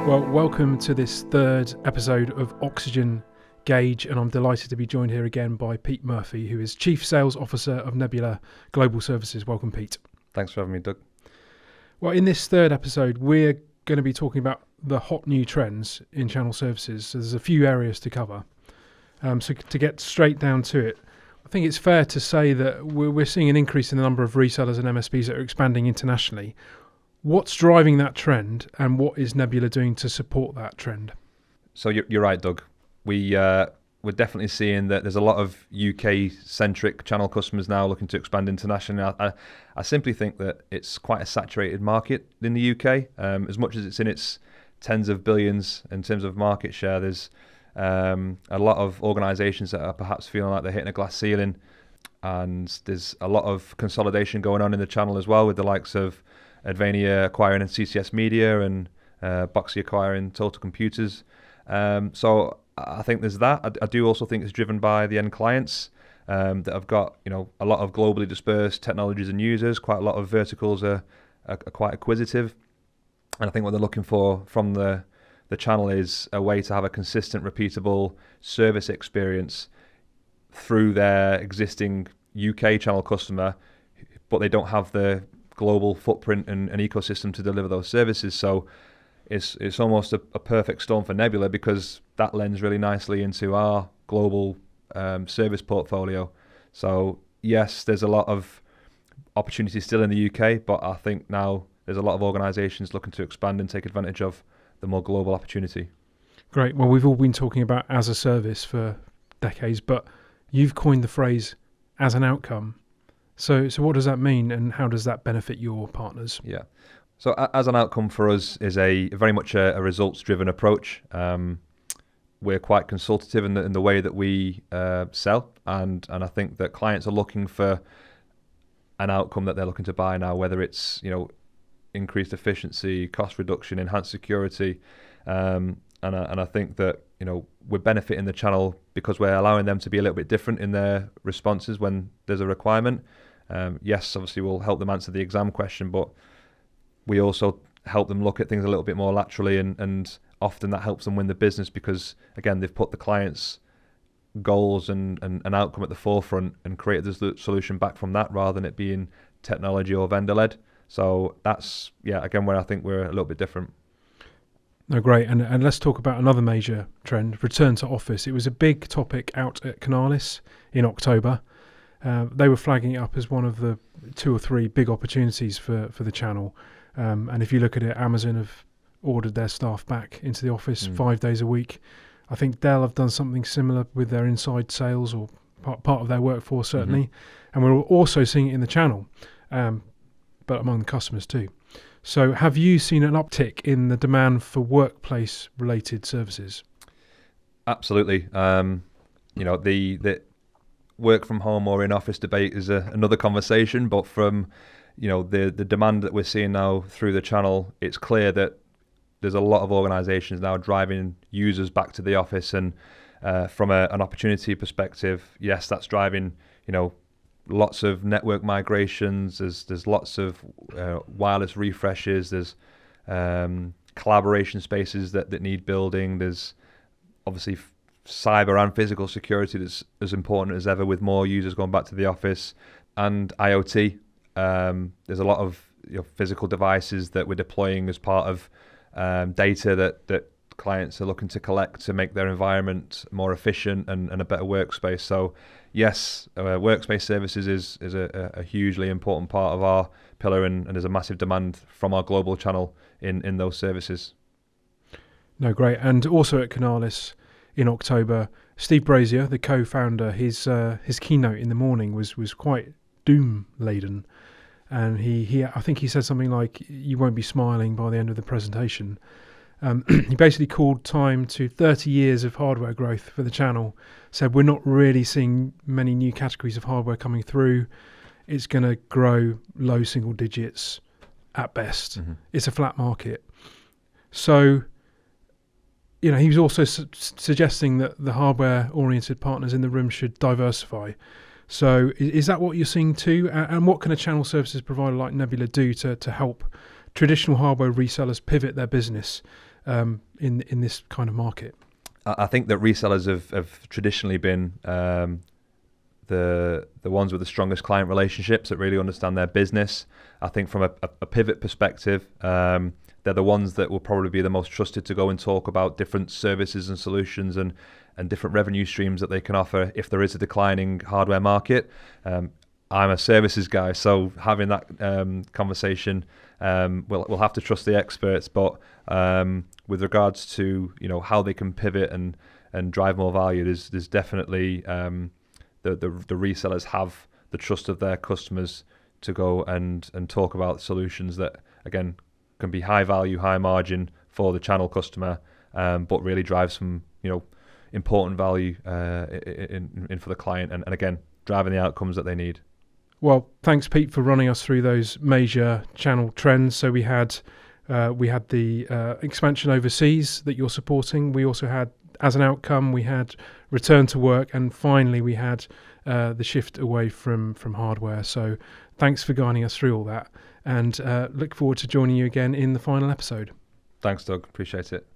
Well, welcome to this third episode of Oxygen Gauge, and I'm delighted to be joined here again by Pete Murphy, who is Chief Sales Officer of Nebula Global Services. Welcome, Pete. Thanks for having me, Doug. Well, in this third episode, we're going to be talking about the hot new trends in channel services. So there's a few areas to cover. So to get straight down to it, I think it's fair to say that we're seeing an increase in the number of resellers and MSPs that are expanding internationally. What's driving that trend, and what is Nebula doing to support that trend? So you're right, Doug. We're definitely seeing that there's a lot of UK-centric channel customers now looking to expand internationally. I simply think that it's quite a saturated market in the UK. As much as it's in its tens of billions in terms of market share, there's a lot of organisations that are perhaps feeling like they're hitting a glass ceiling, and there's a lot of consolidation going on in the channel as well, with the likes of Advania acquiring CCS Media and Boxy acquiring Total Computers. So I think there's that. I do also think it's driven by the end clients that have got a lot of globally dispersed technologies and users. Quite a lot of verticals are quite acquisitive, and I think what they're looking for from the channel is a way to have a consistent, repeatable service experience through their existing UK channel customer, but they don't have the global footprint and ecosystem to deliver those services. So it's almost a perfect storm for Nebula, because that lends really nicely into our global service portfolio. So yes, there's a lot of opportunities still in the UK, but I think now there's a lot of organisations looking to expand and take advantage of the more global opportunity. Great. Well, we've all been talking about as a service for decades, but you've coined the phrase as an outcome. So what does that mean, and how does that benefit your partners? Yeah. So as an outcome for us is a very much a results-driven approach. We're quite consultative in the way that we sell, and I think that clients are looking for an outcome that they're looking to buy now, whether it's increased efficiency, cost reduction, enhanced security, and I think that we're benefiting the channel because we're allowing them to be a little bit different in their responses when there's a requirement. Yes, obviously we'll help them answer the exam question, but we also help them look at things a little bit more laterally, and often that helps them win the business because, again, they've put the client's goals and an outcome at the forefront and created the solution back from that, rather than it being technology or vendor-led. So that's, again, where I think we're a little bit different. No, great. And let's talk about another major trend, return to office. It was a big topic out at Canalis in October. They were flagging it up as one of the 2 or 3 big opportunities for the channel. And if you look at it, Amazon have ordered their staff back into the office 5 days a week. I think Dell have done something similar with their inside sales, or part of their workforce, certainly. And we're also seeing it in the channel, but among the customers too. So have you seen an uptick in the demand for workplace-related services? Absolutely. The work from home or in office debate is another conversation, but from the demand that we're seeing now through the channel, it's clear that there's a lot of organisations now driving users back to the office, and from an opportunity perspective, yes, that's driving lots of network migrations. There's lots of wireless refreshes. There's collaboration spaces that need building. There's obviously cyber and physical security that's as important as ever, with more users going back to the office, and IoT. There's a lot of physical devices that we're deploying as part of data that clients are looking to collect to make their environment more efficient and a better workspace. So yes, workspace services is a hugely important part of our pillar, and there's a massive demand from our global channel in those services. No, great. And also at Canalis in October, Steve Brazier, the co-founder, his keynote in the morning was quite doom laden, and I think he said something like, "You won't be smiling by the end of the presentation." He basically called time to 30 years of hardware growth for the channel. Said we're not really seeing many new categories of hardware coming through. It's going to grow low single digits at best. It's a flat market. So, he was also suggesting that the hardware-oriented partners in the room should diversify. So is that what you're seeing too? And what can a channel services provider like Nebula do to help traditional hardware resellers pivot their business in this kind of market? I think that resellers have traditionally been the ones with the strongest client relationships that really understand their business. I think from a pivot perspective, they're the ones that will probably be the most trusted to go and talk about different services and solutions and different revenue streams that they can offer if there is a declining hardware market. I'm a services guy, so having that conversation, we'll have to trust the experts. But with regards to how they can pivot and drive more value, there's definitely the resellers have the trust of their customers to go and talk about solutions that again can be high value, high margin for the channel customer, but really drive some important value in for the client, and again driving the outcomes that they need. Well, thanks, Pete, for running us through those major channel trends. So we had the expansion overseas that you're supporting. We also had, as an outcome, we had return to work, and finally we had the shift away from hardware. So thanks for guiding us through all that, and look forward to joining you again in the final episode. Thanks, Doug. Appreciate it.